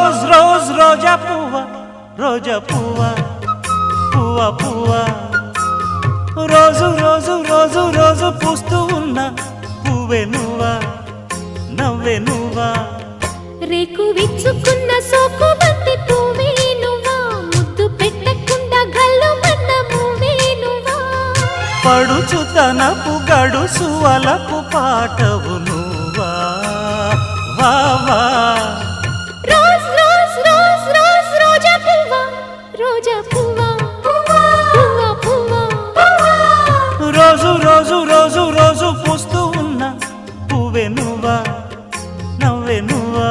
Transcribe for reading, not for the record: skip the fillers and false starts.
rose rose రోజా పువ్వ రోజా పువ్వ పువ్వ పువ్వ రోజు రోజు రోజు రోజు పూస్తూ ఉన్న పువ్వే నువ్వా నవ్వే నువ్వా రేకు విచ్చుకున్న సోకు బంతి పువ్వే నువ్వా ముద్దు పెట్టకుండా గల్లు మన్న పువ్వే నువ్వా పడుచు తనపు గడుసు వలపు పాటవు నువ్వా వా వా రోజ్ రోజ్ రోజ్ రోజ్ రోజా పువ్వ రోజా పువ్వ పువ్వ పువ్వ రోజు రోజు రోజు రోజు పూస్తూ ఉన్న పువ్వే నువ్వా నవ్వే నువ్వా